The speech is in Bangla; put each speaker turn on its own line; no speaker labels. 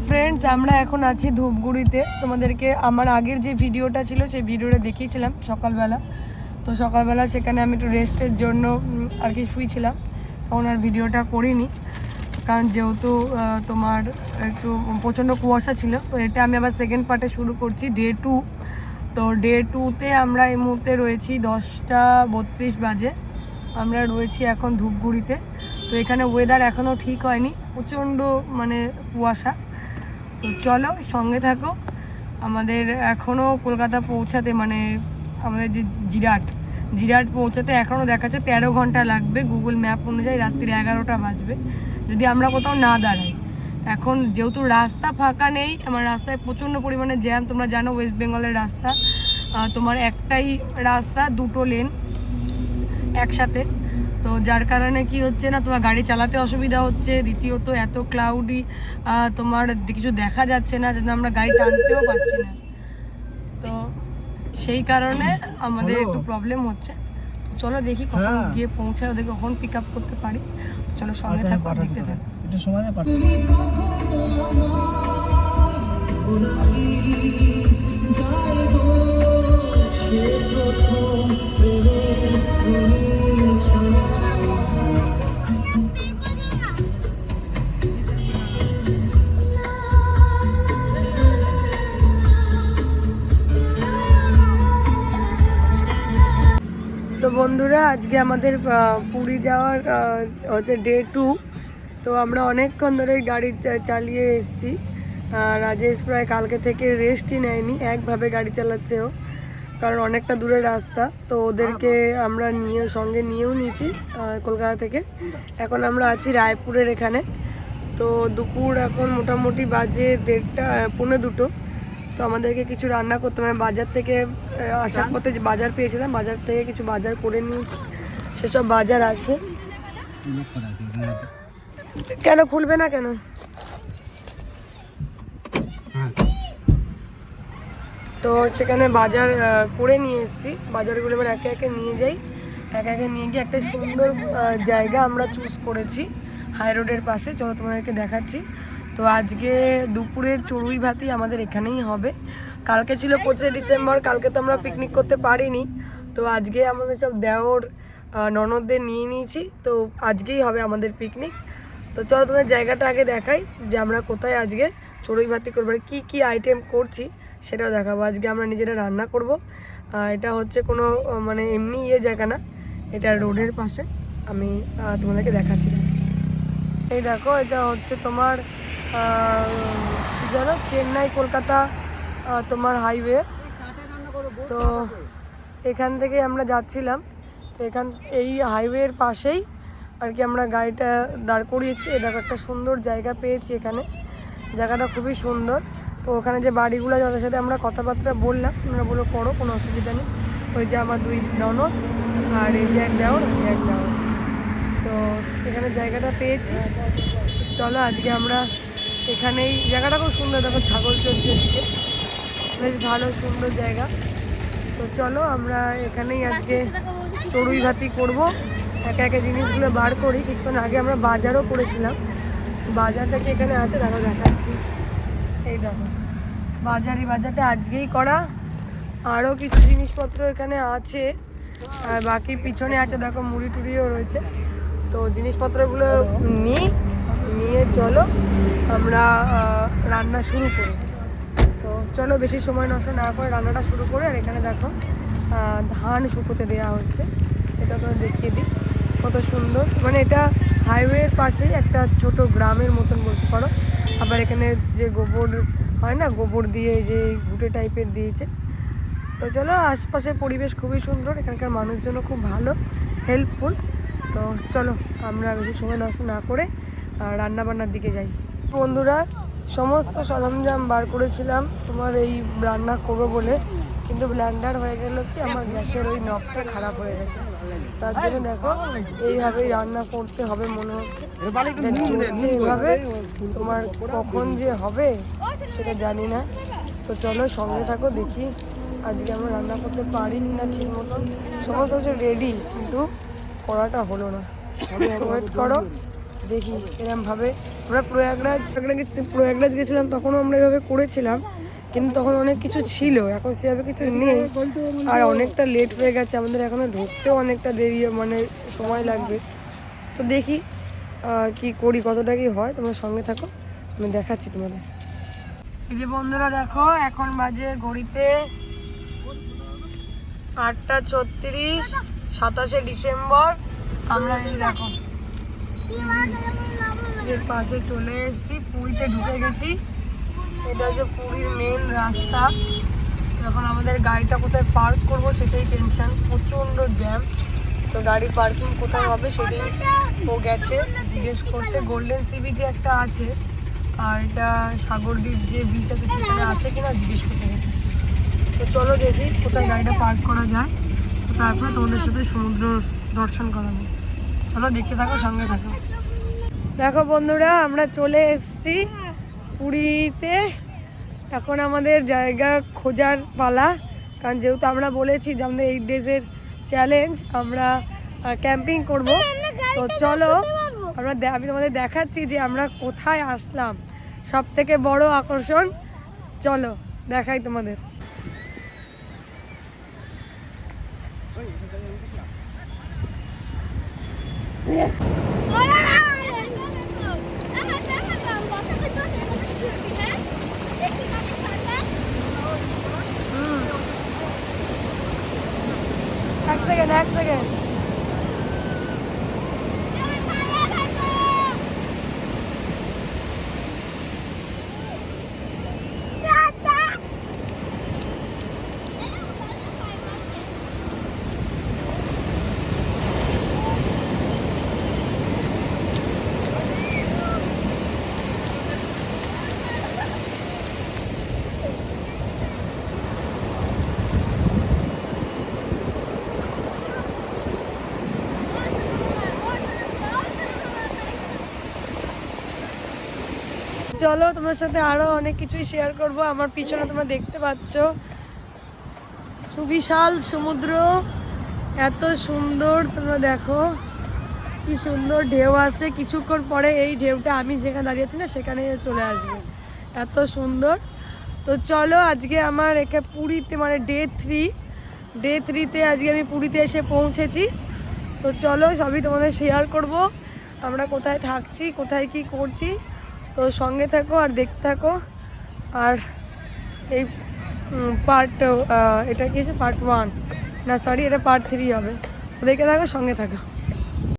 ফ্রেন্ডস, আমরা এখন আছি ধূপগুড়িতে। তোমাদেরকে আমার আগের যে ভিডিওটা ছিল সেই ভিডিওটা দেখিয়েছিলাম সকালবেলা। তো সকালবেলা সেখানে আমি একটু রেস্টের জন্য আর কি শুয়েছিলাম, তখন আর ভিডিওটা করিনি, কারণ যেহেতু তোমার একটু প্রচণ্ড কুয়াশা ছিল। তো এটা আমি আবার সেকেন্ড পার্টে শুরু করছি, ডে 2। তো ডে 2তে আমরা এই মুহূর্তে রয়েছি 10:32 বাজে। আমরা রয়েছি এখন ধূপগুড়িতে। তো এখানে ওয়েদার এখনও ঠিক হয়নি, প্রচণ্ড মানে কুয়াশা। তো চলো সঙ্গে থাকো। আমাদের এখনও কলকাতা পৌঁছাতে, মানে আমাদের যে জিরাট পৌঁছাতে এখনও দেখাচ্ছে 13 ঘন্টা লাগবে গুগল ম্যাপ অনুযায়ী। রাত্রির 11টা বাজবে যদি আমরা কোথাও না দাঁড়াই। এখন যেহেতু রাস্তা ফাঁকা নেই, আমার রাস্তায় প্রচণ্ড পরিমাণে জ্যাম। তোমরা জানো ওয়েস্ট বেঙ্গলের রাস্তা, তোমার একটাই রাস্তা, 2টো লেন একসাথে। তো যার কারণে কি হচ্ছে না, তোমার গাড়ি চালাতে অসুবিধা হচ্ছে। দ্বিতীয়ত এত ক্লাউডি, তোমার কিছু দেখা যাচ্ছে না, যেন আমরা গাড়ি টানতেও পারছি না। তো সেই কারণে আমাদের একটু প্রবলেম হচ্ছে। চলো দেখি কখন গিয়ে পৌঁছায়, ওদেরকে কখন পিক আপ করতে পারি। চলো সঙ্গে থাকো, দেখতে থাকো।
এটা সময় না পাঠাবো।
তো বন্ধুরা, আজকে আমাদের পুরী যাওয়ার হচ্ছে ডে 2। তো আমরা অনেকক্ষণ ধরে গাড়ি চালিয়ে এসেছি। রাজেশ প্রায় কালকে থেকে রেস্টই নেয়নি, একভাবে গাড়ি চালাচ্ছে ও, কারণ অনেকটা দূরের রাস্তা। তো ওদেরকে আমরা সঙ্গে নিয়েও নিয়েছি কলকাতা থেকে। এখন আমরা আছি রায়পুরের এখানে। তো দুপুর এখন মোটামুটি বাজে 1:30, 1:45। তো আমাদেরকে কিছু রান্না করতে, মানে বাজার থেকে আসার পথে যে বাজার পেয়েছিলাম, বাজার থেকে কিছু বাজার করে নিয়েছি। সেসব বাজার আছে। কেন খুলবে না কেন? তো সেখানে বাজার করে নিয়ে এসেছি। বাজারগুলো এবার একে একে নিয়ে যাই। একে একে নিয়ে গিয়ে একটা সুন্দর জায়গা আমরা চুজ করেছি হাই রোডের পাশে। চলো তোমাদেরকে দেখাচ্ছি। তো আজকে দুপুরের চড়ুই ভাতি আমাদের এখানেই হবে। কালকে ছিল 25 ডিসেম্বর, কালকে তো আমরা পিকনিক করতে পারিনি। তো আজকে আমাদের সব দেওর ননদদের নিয়ে নিয়েছি, তো আজকেই হবে আমাদের পিকনিক। তো চলো তোমাদের জায়গাটা আগে দেখাই, যে আমরা কোথায় আজকে চড়ুই ভাতি করবো, কি কি আইটেম করছি সেটাও দেখাবো। আজকে আমরা নিজেরা রান্না করব। এটা হচ্ছে কোনো মানে এমনি জায়গা না, এটা রোডের পাশে। আমি তোমাদেরকে দেখাচ্ছি। এই দেখো, এটা হচ্ছে তোমার কি জানো, চেন্নাই কলকাতা তোমার হাইওয়ে। তো এখান থেকে আমরা যাচ্ছিলাম। তো এই হাইওয়ের পাশেই আর কি আমরা গাড়িটা দাঁড় করিয়েছি। এই দেখো, একটা সুন্দর জায়গা পেয়েছি এখানে, জায়গাটা খুবই সুন্দর। তো ওখানে যে বাড়িগুলো, যাদের সাথে আমরা কথাবার্তা বললাম, ওনারা বললো করো, কোনো অসুবিধা নেই। ওই যে আমার 2 ননদ, আর এই যে এক দেওর, তো এখানে জায়গাটা পেয়েছি। চলো আজকে আমরা এখানেই, জায়গাটা খুব সুন্দর। দেখো ছাগল চলছে এদিকে, বেশ ভালো সুন্দর জায়গা। তো চলো আমরা এখানেই আজকে চড়ুই ভাতি করবো। একে একে জিনিসগুলো বার করি। কিছুক্ষণ আগে আমরা বাজারও করেছিলাম। বাজারটা কি এখানে আছে, দেখো দেখাচ্ছি। এই দেখো বাজারটা আজকেই করা। আরও কিছু জিনিসপত্র এখানে আছে, আর বাকি পিছনে আছে দেখো, মুড়ি টুড়িও রয়েছে। তো জিনিসপত্রগুলো নিয়ে চলো আমরা রান্না শুরু করি। তো চলো বেশি সময় নষ্ট না করে রান্নাটা শুরু করে। আর এখানে দেখো ধান শুকোতে দেওয়া হচ্ছে, এটা তো দেখিয়ে দিই কত সুন্দর। মানে এটা হাইওয়ের পাশেই একটা ছোট গ্রামের মতন বলতে পারো। আবার এখানে যে গোবর হয় না, গোবর দিয়ে এই যে ঘুটে টাইপের দিয়েছে। তো চলো, আশপাশের পরিবেশ খুবই সুন্দর, এখানকার মানুষজনও খুব ভালো, হেল্পফুল। তো চলো আমরা বেশি সময় নষ্ট না করে রান্না বান্নার দিকে যাই। বন্ধুরা, সমস্ত সরঞ্জাম বার করেছিলাম তোমার এই রান্না করবো বলে, কিন্তু ব্ল্যান্ডার হয়ে গেল কি, আমার গ্যাসের ওই নবটা খারাপ হয়ে গেছে। তার জন্য দেখো এইভাবেই রান্না করতে হবে মনে হচ্ছে। এইভাবে তোমার কখন যে হবে সেটা জানি না। তো চলো সঙ্গে থাকো, দেখি আজকে আমরা রান্না করতে পারিনি না ঠিক মতন। সমস্ত কিছু রেডি, কিন্তু করাটা হলো না। ওয়েট করো, দেখি এরমভাবে আমরা প্রয়াগরাজ গেছিলাম, তখনও আমরা এভাবে করেছিলাম, কিন্তু তখন অনেক কিছু ছিল, এখন সেভাবে কিছু নেই। আর অনেকটা লেট হয়ে গেছে আমাদের, এখনও ঢুকতেও অনেকটা দেরি, মানে সময় লাগবে। তো দেখি কি করি, কতটা কি হয়। তোমার সঙ্গে থাকো, আমি দেখাচ্ছি তোমাদের। এই যে বন্ধুরা দেখো, এখন বাজে ঘড়িতে 8:36, 27শে ডিসেম্বর। আমরা এই দেখো এর পাশে চলে এসেছি, পুরীতে ঢুকে গেছি। এটা হচ্ছে পুরীর মেন রাস্তা। এখন আমাদের গাড়িটা কোথায় পার্ক করব সেটাই টেনশন, প্রচণ্ড জ্যাম। তো গাড়ি পার্কিং কোথায় হবে সেটাই ও গেছে জিজ্ঞেস করতে। গোল্ডেন সি বিচ একটা আছে, আর এটা সাগরদ্বীপ যে বিচ আছে সেখানে আছে কিনা জিজ্ঞেস করতে গেছে। তো চলো দেখি কোথায় গাড়িটা পার্ক করা যায়, তো তারপরে তোমাদের সাথে সমুদ্র দর্শন করাবো। চলো দেখতে থাকো, সঙ্গে থাকো। দেখো বন্ধুরা, আমরা চলে এসেছি পুরীতে। এখন আমাদের জায়গা খোঁজার পালা, কারণ যেহেতু আমরা বলেছি যে আমাদের 8 ডেজের চ্যালেঞ্জ, আমরা ক্যাম্পিং করব। তো চলো আমি তোমাদের দেখাচ্ছি যে আমরা কোথায় আসলাম, সব থেকে বড় আকর্ষণ। চলো দেখাই তোমাদের। এক সেকেন্ড চলো তোমার সাথে আরো অনেক কিছুই শেয়ার করব। আমার পিছনে তোমরা দেখতে পাচ্ছ সুবিশাল সমুদ্র, এত সুন্দর। তোমরা দেখো কি সুন্দর ঢেউ আসছে, কিছুক্ষণ পরে এই ঢেউটা আমি যেখানে দাঁড়িয়ে আছি না সেখানে চলে আসবে, এত সুন্দর। তো চলো আজকে আমার পুরীতে, মানে ডে থ্রিতে আজকে আমি পুরীতে এসে পৌঁছেছি। তো চলো সবই তোমাদের শেয়ার করব, আমরা কোথায় থাকছি, কোথায় কি করছি। তো সঙ্গে থাকো আর দেখতে থাকো। আর এই এটা কি আছে, পার্ট 1 না, সরি, এটা পার্ট 3 হবে। তো দেখে থাকো, সঙ্গে থাকো।